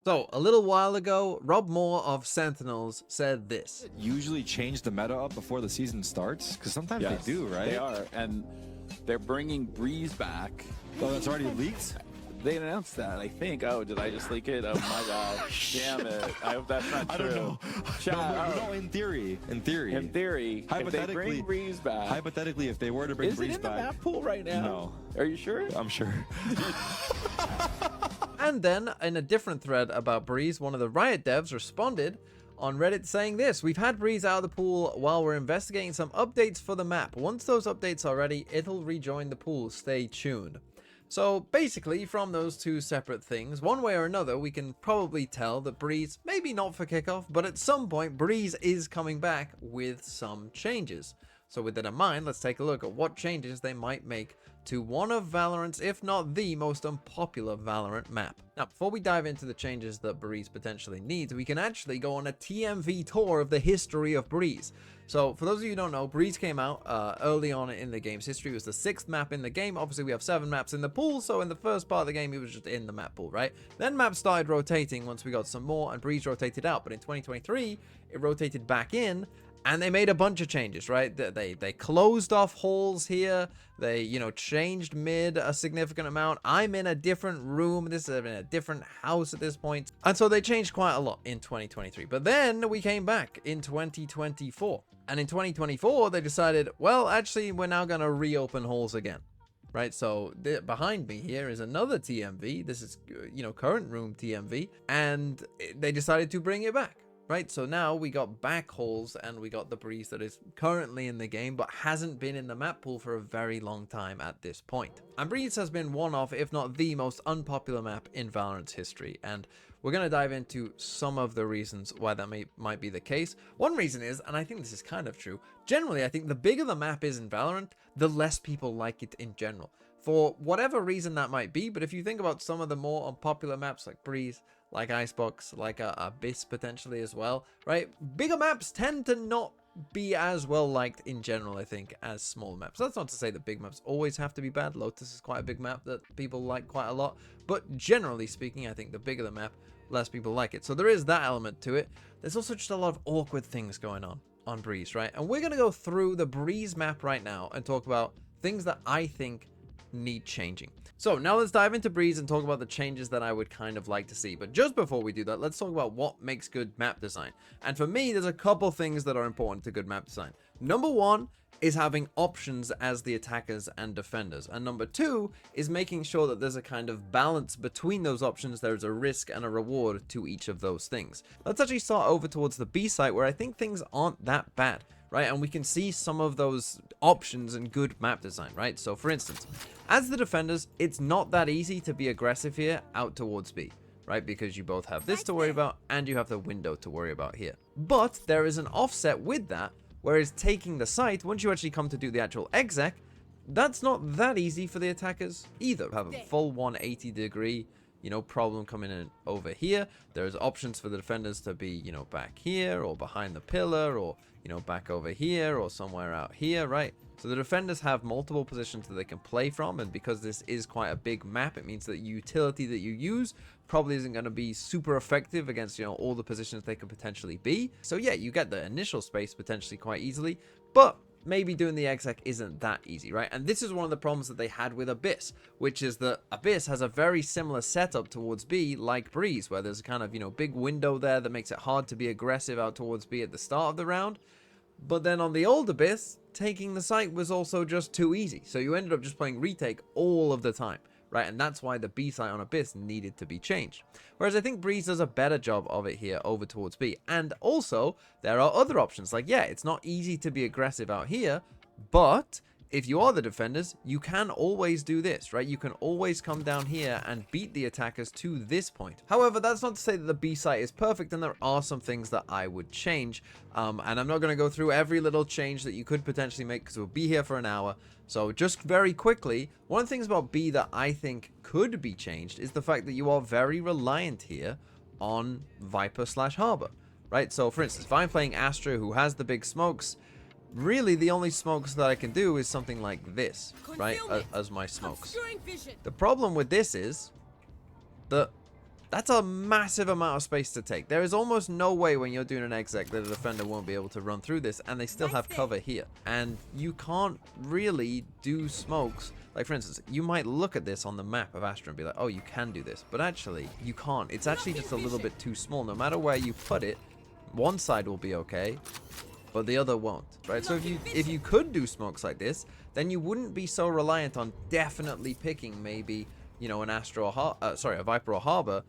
So, a little while ago, Rob Moore of Sentinels said this. Usually change the meta up before the season starts? Because sometimes Yes, they do, right? They are, and they're bringing Breeze back. Oh, that's already leaked? They announced that, I think. Oh, did I just leak it? Oh my god. Damn it. I hope that's not true. I don't know. Chat, No, in theory. In theory. In theory, if they bring Breeze back. Hypothetically, if they were to bring Is Breeze it in the back. map pool right now? No. Are you sure? I'm sure. And then, in a different thread about Breeze, one of the Riot devs responded on Reddit saying this: "We've had Breeze out of the pool while we're investigating some updates for the map. Once those updates are ready, it'll rejoin the pool. Stay tuned." So basically, from those two separate things, one way or another, we can probably tell that Breeze, maybe not for kickoff, but at some point, Breeze is coming back with some changes. So with that in mind, let's take a look at what changes they might make to one of Valorant's, if not the most unpopular Valorant map. Now, before we dive into the changes that Breeze potentially needs, we can actually go on a TMV tour of the history of Breeze. So, for those of you who don't know, Breeze came out early on in the game's history. It was the 6th map in the game. Obviously, we have 7 maps in the pool, so in the first part of the game, it was just in the map pool, right? Then maps started rotating once we got some more, and Breeze rotated out. But in 2023, it rotated back in, and they made a bunch of changes, right? They closed off halls here. They, changed mid a significant amount. I'm in a different room. This is in a different house at this point. And so they changed quite a lot in 2023. But then we came back in 2024. And in 2024, they decided, well, actually, we're now going to reopen halls again. Right, so behind me here is another TMV. This is, current room TMV. And they decided to bring it back. Right, so now we got back halls and we got the Breeze that is currently in the game but hasn't been in the map pool for a very long time at this point. And Breeze has been one of, if not the most unpopular map in Valorant's history, and we're going to dive into some of the reasons why that might be the case. One reason is, and I think this is kind of true, generally I think the bigger the map is in Valorant, the less people like it in general. For whatever reason that might be, but if you think about some of the more unpopular maps like Breeze, like Icebox, like Abyss potentially as well, right? Bigger maps tend to not be as well liked in general, I think, as small maps. That's not to say that big maps always have to be bad. Lotus is quite a big map that people like quite a lot. But generally speaking, I think the bigger the map, less people like it. So there is that element to it. There's also just a lot of awkward things going on Breeze, right? And we're going to go through the Breeze map right now and talk about things that I think need changing. So now let's dive into Breeze and talk about the changes that I would kind of like to see. But just before we do that, let's talk about what makes good map design. And for me, there's a couple things that are important to good map design. Number one is having options as the attackers and defenders. And number two is making sure that there's a kind of balance between those options. There's a risk and a reward to each of those things. Let's actually start over towards the B site where I think things aren't that bad. Right, and we can see some of those options in good map design, right? So for instance, as the defenders, it's not that easy to be aggressive here out towards B, right? Because you both have this to worry about and you have the window to worry about here. But there is an offset with that, whereas taking the site, once you actually come to do the actual exec, that's not that easy for the attackers either. Have a full 180 degree problem coming in over here. There's options for the defenders to be, back here or behind the pillar or, back over here or somewhere out here, right? So the defenders have multiple positions that they can play from, and because this is quite a big map, it means that utility that you use probably isn't going to be super effective against, all the positions they could potentially be. So yeah, you get the initial space potentially quite easily, but maybe doing the exec isn't that easy, right? And this is one of the problems that they had with Abyss, which is that Abyss has a very similar setup towards B like Breeze, where there's a kind of, big window there that makes it hard to be aggressive out towards B at the start of the round. But then on the old Abyss, taking the site was also just too easy. So you ended up just playing retake all of the time, right? And that's why the B site on Abyss needed to be changed. Whereas I think Breeze does a better job of it here over towards B. And also, there are other options. Like, yeah, it's not easy to be aggressive out here, but if you are the defenders, you can always do this, right? You can always come down here and beat the attackers to this point. However, that's not to say that the B site is perfect, and there are some things that I would change. And I'm not going to go through every little change that you could potentially make because we'll be here for an hour. So just very quickly, one of the things about B that I think could be changed is the fact that you are very reliant here on Viper/Harbor, right? So for instance, if I'm playing Astra who has the big smokes, really the only smokes that I can do is something like this, right, as my smokes. The problem with this is that That's a massive amount of space to take. There is almost no way when you're doing an exec that a defender won't be able to run through this, and they still have cover here. And you can't really do smokes. Like, for instance, you might look at this on the map of Astra and be like, oh, you can do this. But actually, you can't. It's actually just a little bit too small. No matter where you put it, one side will be okay, but the other won't, right? So if you could do smokes like this, then you wouldn't be so reliant on definitely picking maybe, you know, an Astra or a Viper or Harbor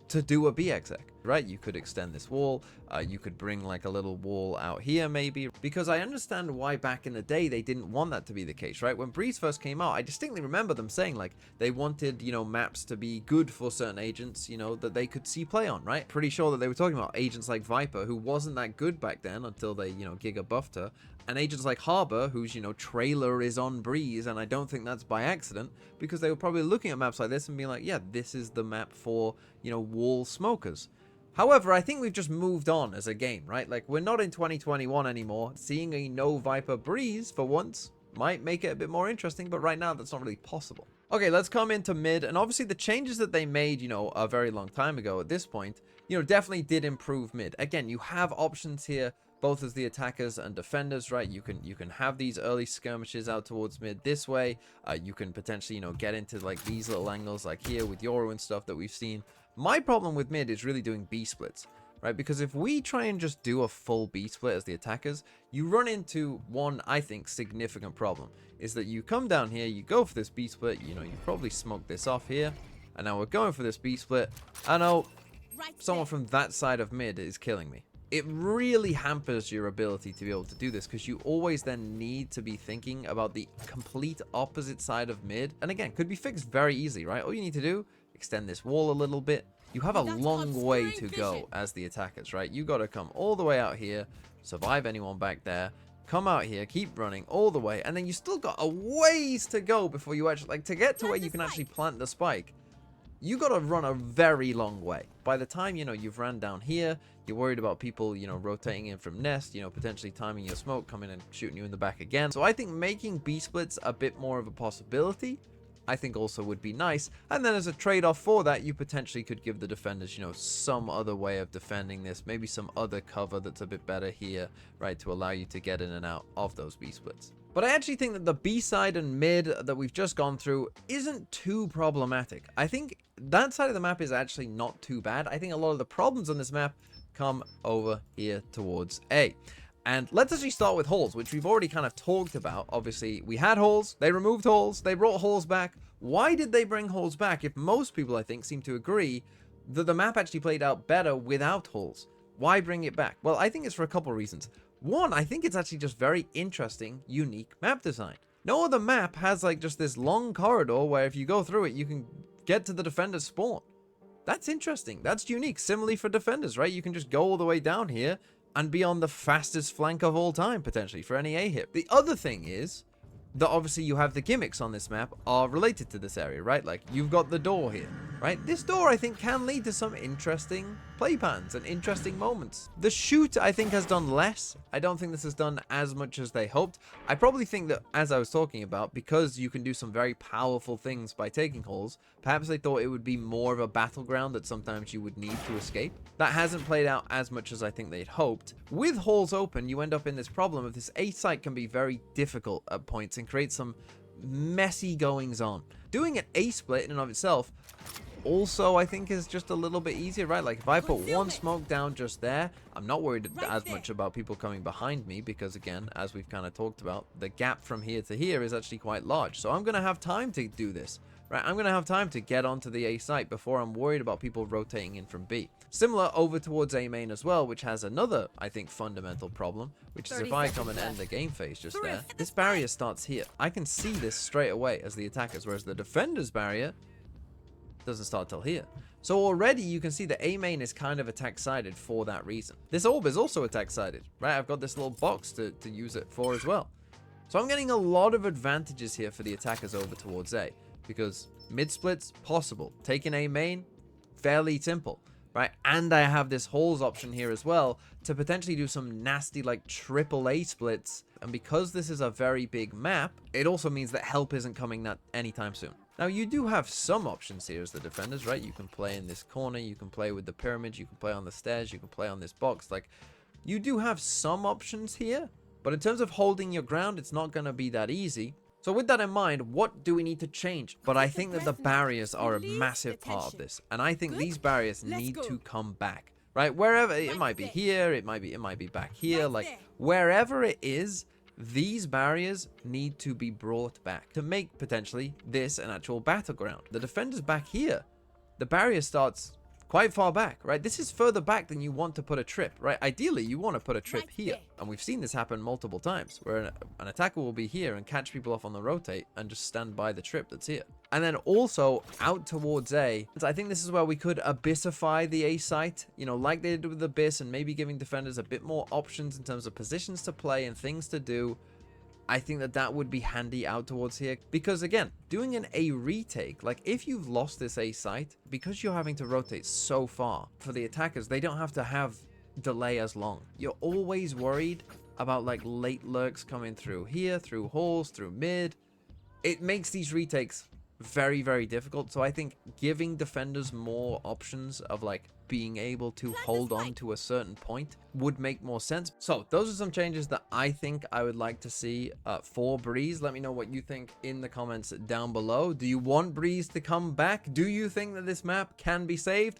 to do a B exec, right? You could extend this wall. You could bring like a little wall out here maybe, because I understand why back in the day they didn't want that to be the case, right? When Breeze first came out, I distinctly remember them saying like they wanted, you know, maps to be good for certain agents, you know, that they could see play on, right? Pretty sure that they were talking about agents like Viper, who wasn't that good back then until they, you know, Giga buffed her. And agents like Harbor, whose, you know, trailer is on Breeze, and I don't think that's by accident, because they were probably looking at maps like this and being like, yeah, this is the map for, you know, wall smokers. However, I think we've just moved on as a game, right? Like, we're not in 2021 anymore. Seeing a no Viper Breeze for once might make it a bit more interesting, but right now that's not really possible. Okay, let's come into mid, and obviously the changes that they made, you know, a very long time ago at this point, you know, definitely did improve mid. Again, you have options here, both as the attackers and defenders, right? You can have these early skirmishes out towards mid this way. You can potentially, you know, get into like these little angles like here with Yoru and stuff that we've seen. My problem with mid is really doing B splits, right? Because if we try and just do a full B split as the attackers, you run into one, I think, significant problem, is that you come down here, you go for this B split, you know, you probably smoke this off here, and now we're going for this B split. I know someone from that side of mid is killing me. It really hampers your ability to be able to do this, because you always then need to be thinking about the complete opposite side of mid. And again, could be fixed very easily, right? All you need to do, extend this wall a little bit. You have a long way to go as the attackers, right? You got to come all the way out here, survive anyone back there, come out here, keep running all the way, and then you still got a ways to go before you actually, like, to get to where you can actually plant the spike. You got to run a very long way. By the time, you know, you've ran down here, you're worried about people, you know, rotating in from nest, you know, potentially timing your smoke, coming and shooting you in the back again. So I think making B splits a bit more of a possibility, I think also would be nice. And then as a trade-off for that, you potentially could give the defenders, you know, some other way of defending this, maybe some other cover that's a bit better here, right, to allow you to get in and out of those B splits. But I actually think that the B side and mid that we've just gone through isn't too problematic. I think that side of the map is actually not too bad. I think a lot of the problems on this map come over here towards A. And let's actually start with holes, which we've already kind of talked about. Obviously, we had holes, they removed holes, they brought holes back. Why did they bring holes back if most people, I think, seem to agree that the map actually played out better without holes? Why bring it back? Well, I think it's for a couple reasons. One, I think it's actually just very interesting, unique map design. No other map has like just this long corridor where if you go through it, you can get to the defender's spawn. That's interesting. That's unique. Similarly for defenders, right? You can just go all the way down here and be on the fastest flank of all time, potentially, for any A hit. The other thing is that obviously you have the gimmicks on this map are related to this area, right? Like, you've got the door here, right? This door, I think, can lead to some interesting play patterns and interesting moments. The shoot, I think, has done less. I don't think this has done as much as they hoped. I probably think that, as I was talking about, because you can do some very powerful things by taking holes, perhaps they thought it would be more of a battleground that sometimes you would need to escape. That hasn't played out as much as I think they'd hoped. With holes open, you end up in this problem of this A site can be very difficult at points and create some messy goings on. Doing an A split in and of itself also, I think, is just a little bit easier, right? Like, if I put one smoke down just there, I'm not worried as much about people coming behind me because, again, as we've kind of talked about, the gap from here to here is actually quite large. So I'm going to have time to do this, right? I'm going to have time to get onto the A site before I'm worried about people rotating in from B. Similar over towards A main as well, which has another, I think, fundamental problem, which is if I come and end the game phase just there, this barrier starts here. I can see this straight away as the attackers, whereas the defender's barrier doesn't start till here. So already you can see that A main is kind of attack sided for that reason. This orb is also attack sided, right? I've got this little box to use it for as well. So I'm getting a lot of advantages here for the attackers over towards A, because mid splits possible, taking A main fairly simple, right? And I have this holes option here as well to potentially do some nasty like triple A splits. And because this is a very big map, it also means that help isn't coming that anytime soon. Now, you do have some options here as the defenders, right? You can play in this corner, you can play with the pyramids, you can play on the stairs, you can play on this box. Like, you do have some options here, but in terms of holding your ground, it's not going to be that easy. So with that in mind, what do we need to change? But I think that the barriers are a massive part of this. And I think these barriers need to come back, right? Wherever, it might be here, it might be back here, like wherever it is, these barriers need to be brought back to make potentially this an actual battleground. The defenders back here, the barrier starts quite far back, right? This is further back than you want to put a trip, right? Ideally, you want to put a trip here. And we've seen this happen multiple times, where an attacker will be here and catch people off on the rotate and just stand by the trip that's here. And then also out towards A, I think this is where we could abyssify the A site, you know, like they did with Abyss, and maybe giving defenders a bit more options in terms of positions to play and things to do. I think that that would be handy out towards here, because again, doing an A retake, like if you've lost this A site, because you're having to rotate so far for the attackers, they don't have to have delay as long. You're always worried about like late lurks coming through here, through halls, through mid. It makes these retakes very, very difficult. So I think giving defenders more options of like being able to hold on to a certain point would make more sense. So those are some changes that I think I would like to see for Breeze. Let me know what you think in the comments down below. Do you want Breeze to come back? Do you think that this map can be saved?